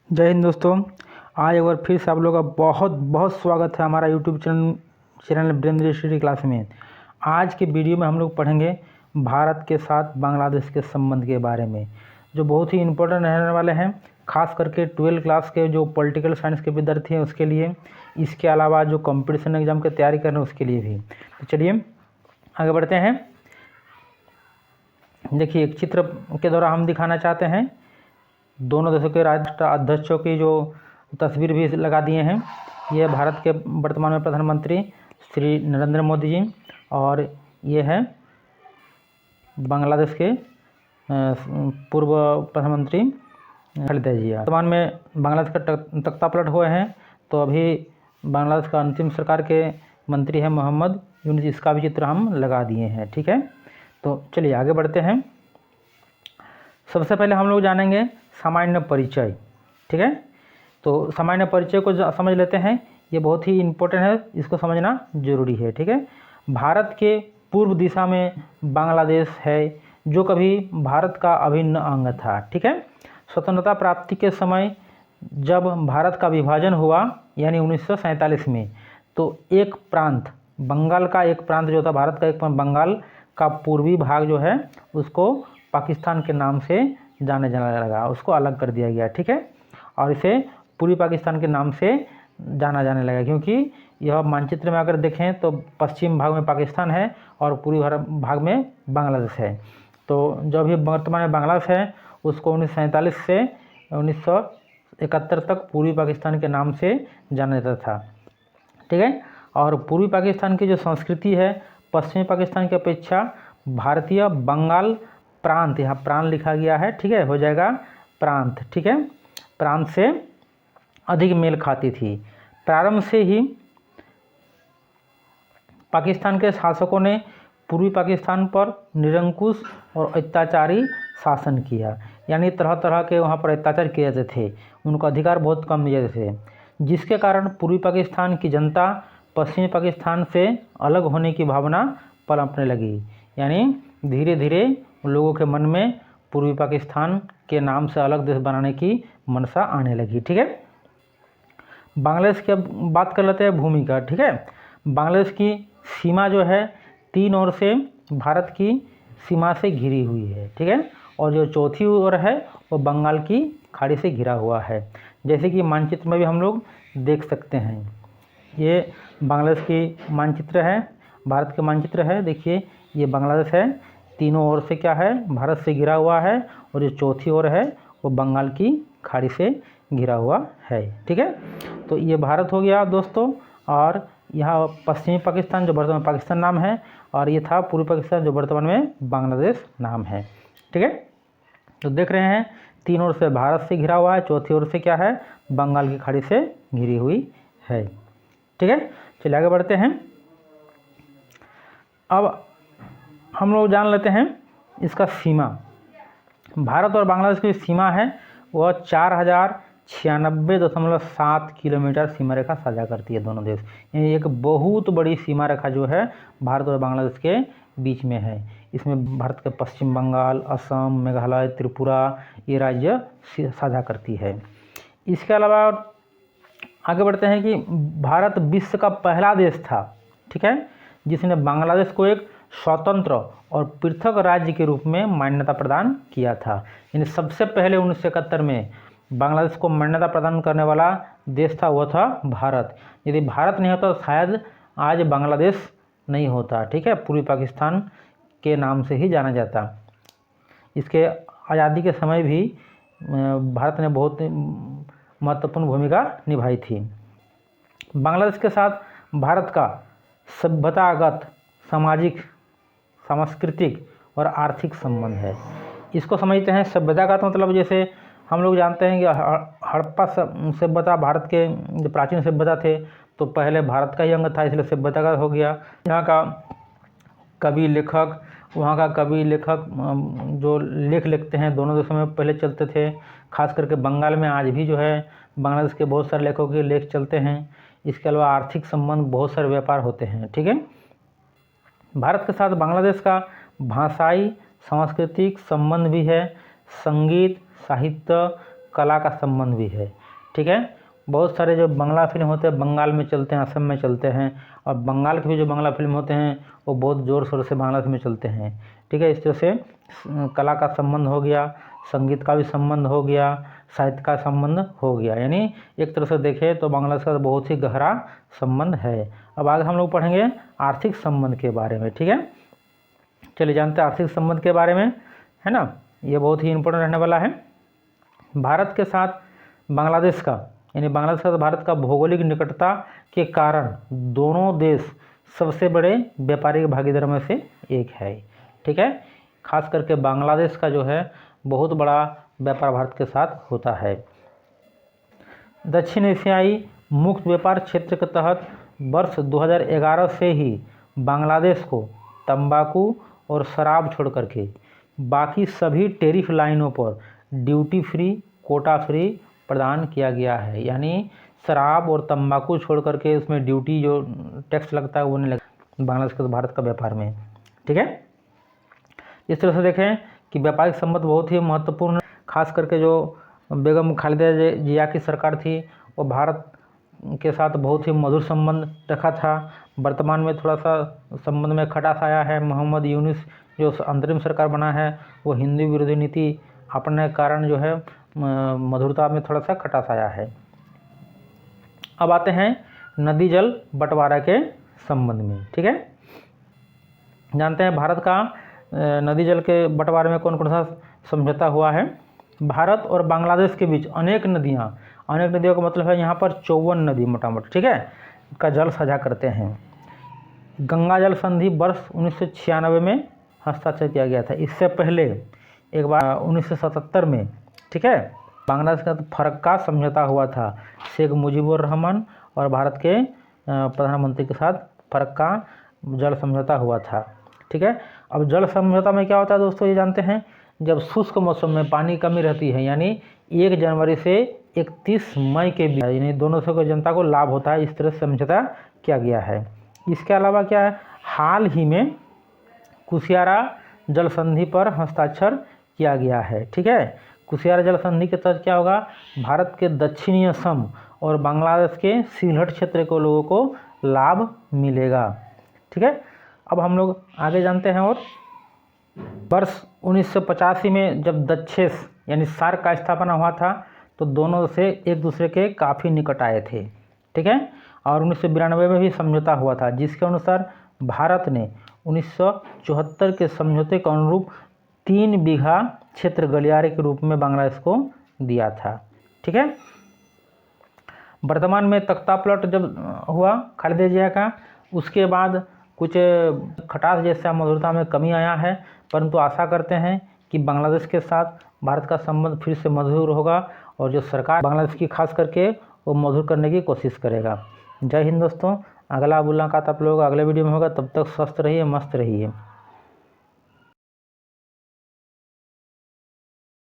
जय हिंद दोस्तों। आज एक बार फिर से आप लोगों का बहुत बहुत स्वागत है हमारा YouTube channel Virendra study class में। आज के वीडियो में हम लोग पढ़ेंगे भारत के साथ बांग्लादेश के संबंध के बारे में, जो बहुत ही इम्पोर्टेंट रहने वाले हैं, खास करके 12th क्लास के जो पॉलिटिकल साइंस के विद्यार्थी हैं उसके लिए, इसके अलावा जो कंपटीशन एग्जाम की तैयारी कर रहे हैं उसके लिए भी। तो चलिए आगे बढ़ते हैं। देखिए, एक चित्र के द्वारा हम दिखाना चाहते हैं दोनों देशों के राष्ट्र अध्यक्षों की जो तस्वीर भी लगा दिए हैं। ये भारत के वर्तमान में प्रधानमंत्री श्री नरेंद्र मोदी जी, और ये है बांग्लादेश के पूर्व प्रधानमंत्री खालिदा जिया। वर्तमान में बांग्लादेश का तख्ता पलट हुए हैं, तो अभी बांग्लादेश का अंतिम सरकार के मंत्री हैं मोहम्मद यूनुस, इसका भी चित्र हम लगा दिए हैं। ठीक है, तो चलिए आगे बढ़ते हैं। सबसे पहले हम लोग जानेंगे सामान्य परिचय। ठीक है, तो सामान्य परिचय को समझ लेते हैं, ये बहुत ही इम्पोर्टेंट है, इसको समझना जरूरी है। ठीक है, भारत के पूर्व दिशा में बांग्लादेश है, जो कभी भारत का अभिन्न अंग था। ठीक है, स्वतंत्रता प्राप्ति के समय जब भारत का विभाजन हुआ यानी 1947 में, तो एक प्रांत, बंगाल का एक प्रांत जो था, भारत का एक बंगाल का पूर्वी भाग जो है उसको पाकिस्तान के नाम से जाने लगा, उसको अलग कर दिया गया। ठीक है, और इसे पूर्वी पाकिस्तान के नाम से जाना जाने लगा, क्योंकि यह मानचित्र में अगर देखें तो पश्चिम भाग में पाकिस्तान है और पूर्वी भाग में बांग्लादेश है। तो जो भी वर्तमान में बांग्लादेश है उसको 1947 से 1971 तक पूर्वी पाकिस्तान के नाम से जाना जाता था। ठीक है, और पूर्वी पाकिस्तान की जो संस्कृति है पश्चिमी पाकिस्तान की अपेक्षा भारतीय बंगाल प्रांत, यहाँ प्रांत लिखा गया है, ठीक है, हो जाएगा प्रांत। ठीक है, प्रांत से अधिक मेल खाती थी। प्रारंभ से ही पाकिस्तान के शासकों ने पूर्वी पाकिस्तान पर निरंकुश और अत्याचारी शासन किया, यानी तरह तरह के वहाँ पर अत्याचार किए जाते थे, उनको अधिकार बहुत कम दिए जाते थे, जिसके कारण पूर्वी पाकिस्तान की जनता पश्चिमी पाकिस्तान से अलग होने की भावना पनपने लगी, यानी धीरे धीरे लोगों के मन में पूर्वी पाकिस्तान के नाम से अलग देश बनाने की मनसा आने लगी। ठीक है, बांग्लादेश की अब बात कर लेते हैं भूमि का। ठीक है, बांग्लादेश की सीमा जो है तीन ओर से भारत की सीमा से घिरी हुई है। ठीक है, और जो चौथी ओर है वो बंगाल की खाड़ी से घिरा हुआ है, जैसे कि मानचित्र में भी हम लोग देख सकते हैं। ये बांग्लादेश की मानचित्र है, भारत के मानचित्र है। देखिए, ये बांग्लादेश है, तीनों ओर से क्या है, भारत से घिरा हुआ है, और जो चौथी ओर है वो बंगाल की खाड़ी से घिरा हुआ है। ठीक है, तो ये भारत हो गया दोस्तों, और यहाँ पश्चिमी पाकिस्तान जो वर्तमान पाकिस्तान नाम है, और ये था पूर्वी पाकिस्तान जो वर्तमान में बांग्लादेश नाम है। ठीक है, तो देख रहे हैं तीन ओर से भारत से घिरा हुआ है, चौथी ओर से क्या है, बंगाल की खाड़ी से घिरी हुई है। ठीक है, चलिए आगे बढ़ते हैं। अब हम लोग जान लेते हैं इसका सीमा। भारत और बांग्लादेश की सीमा है वह 4096.7 किलोमीटर सीमा रेखा साझा करती है दोनों देश, यानी एक बहुत बड़ी सीमा रेखा जो है भारत और बांग्लादेश के बीच में है। इसमें भारत के पश्चिम बंगाल, असम, मेघालय, त्रिपुरा ये राज्य साझा करती है। इसके अलावा आगे बढ़ते हैं कि भारत विश्व का पहला देश था, ठीक है, जिसने बांग्लादेश को एक स्वतंत्र और पृथक राज्य के रूप में मान्यता प्रदान किया था, यानी सबसे पहले 1971 में बांग्लादेश को मान्यता प्रदान करने वाला देश था, वह था भारत। यदि भारत नहीं होता तो शायद आज बांग्लादेश नहीं होता। ठीक है, पूर्वी पाकिस्तान के नाम से ही जाना जाता। इसके आज़ादी के समय भी भारत ने बहुत महत्वपूर्ण भूमिका निभाई थी। बांग्लादेश के साथ भारत का सभ्यतागत, सामाजिक, सांस्कृतिक और आर्थिक संबंध है। इसको समझते हैं। सभ्यता का मतलब जैसे हम लोग जानते हैं कि हड़प्पा सभ्यता भारत के जो प्राचीन सभ्यता थे, तो पहले भारत का ही अंग था, इसलिए सभ्यता का हो गया। यहाँ का कवि लेखक, वहाँ का कवि लेखक जो लेख लिखते हैं दोनों देशों में पहले चलते थे, खास करके बंगाल में आज भी जो है बांग्लादेश के बहुत सारे लेखकों के लेख चलते हैं। इसके अलावा आर्थिक संबंध, बहुत सारे व्यापार होते हैं। ठीक है, भारत के साथ बांग्लादेश का भाषाई सांस्कृतिक संबंध भी है। संगीत, साहित्य, कला का संबंध भी है। ठीक है, बहुत सारे जो बांग्ला फिल्म होते हैं बंगाल में चलते हैं, असम में चलते हैं, और बंगाल के भी जो बांग्ला फिल्म होते हैं वो बहुत ज़ोर शोर से बांग्लादेश में चलते हैं। ठीक है, इस तरह से कला का संबंध हो गया, संगीत का भी संबंध हो गया, साहित्य का संबंध हो गया, यानी एक तरह से देखें तो बांग्लादेश का बहुत ही गहरा संबंध है। अब आगे हम लोग पढ़ेंगे आर्थिक संबंध के बारे में। ठीक है, चलिए जानते हैं आर्थिक संबंध के बारे में, है ना, ये बहुत ही इम्पोर्टेंट रहने वाला है। भारत के साथ बांग्लादेश का, यानी बांग्लादेश के साथ भारत का भौगोलिक निकटता के कारण दोनों देश सबसे बड़े व्यापारिक भागीदार में से एक है। ठीक है, खास करके बांग्लादेश का जो है बहुत बड़ा व्यापार भारत के साथ होता है। दक्षिण एशियाई मुक्त व्यापार क्षेत्र के तहत वर्ष 2011 से ही बांग्लादेश को तंबाकू और शराब छोड़ करके बाकी सभी टैरिफ लाइनों पर ड्यूटी फ्री, कोटा फ्री प्रदान किया गया है। यानी शराब और तंबाकू छोड़ करके उसमें ड्यूटी जो टैक्स लगता है वो नहीं लगता बांग्लादेश के भारत का व्यापार में। ठीक है, इस तरह से देखें कि व्यापारिक संबंध बहुत ही महत्वपूर्ण, खास करके जो बेगम खालिदा जिया की सरकार थी वो भारत के साथ बहुत ही मधुर संबंध रखा था। वर्तमान में थोड़ा सा संबंध में खटास आया है। मोहम्मद यूनुस जो अंतरिम सरकार बना है वो हिंदू विरोधी नीति अपने कारण जो है मधुरता में थोड़ा सा खटास आया है। अब आते हैं नदी जल बंटवारा के संबंध में। ठीक है, जानते हैं भारत का नदी जल के बंटवारे में कौन कौन सा समझौता हुआ है। भारत और बांग्लादेश के बीच अनेक नदियों का मतलब है यहाँ पर 54 नदी मोटा मोटी, ठीक है, का जल साझा करते हैं। गंगा जल संधि वर्ष 1996 में हस्ताक्षर किया गया था। इससे पहले एक बार 1977 में, ठीक है, बांग्लादेश का फरक्का समझौता हुआ था। शेख मुजीबुर रहमान और भारत के प्रधानमंत्री के साथ फरक्का जल समझौता हुआ था। ठीक है, अब जल समझौता में क्या होता है दोस्तों, ये जानते हैं, जब शुष्क मौसम में पानी कमी रहती है, यानी 1 जनवरी से 31 मई के बीच, यानी दोनों से जनता को लाभ होता है, इस तरह से समझौता किया गया है। इसके अलावा क्या है, हाल ही में कुशियारा जल संधि पर हस्ताक्षर किया गया है। ठीक है, कुशियारा जल संधि के तहत क्या होगा, भारत के दक्षिणी असम और बांग्लादेश के सिलहट क्षेत्र के लोगों को लाभ मिलेगा। ठीक है, अब हम लोग आगे जानते हैं। और वर्ष 1985 में जब दक्षेस यानी सार्क का स्थापना हुआ था तो दोनों से एक दूसरे के काफ़ी निकट आए थे। ठीक है, और 1992 में भी समझौता हुआ था, जिसके अनुसार भारत ने 1974 के समझौते के अनुरूप 3 बीघा क्षेत्र गलियारे के रूप में बांग्लादेश को दिया था। ठीक है, वर्तमान में तख्ता पलट जब हुआ खालिदा जिया का, उसके बाद कुछ खटास जैसा मधुरता में कमी आया है, परंतु आशा करते हैं कि बांग्लादेश के साथ भारत का संबंध फिर से मधुर होगा और जो सरकार बांग्लादेश की खास करके वो मधुर करने की कोशिश करेगा। जय हिंद दोस्तों, अगला मुलाकात आप लोग अगले वीडियो में होगा, तब तक स्वस्थ रहिए, मस्त रहिए।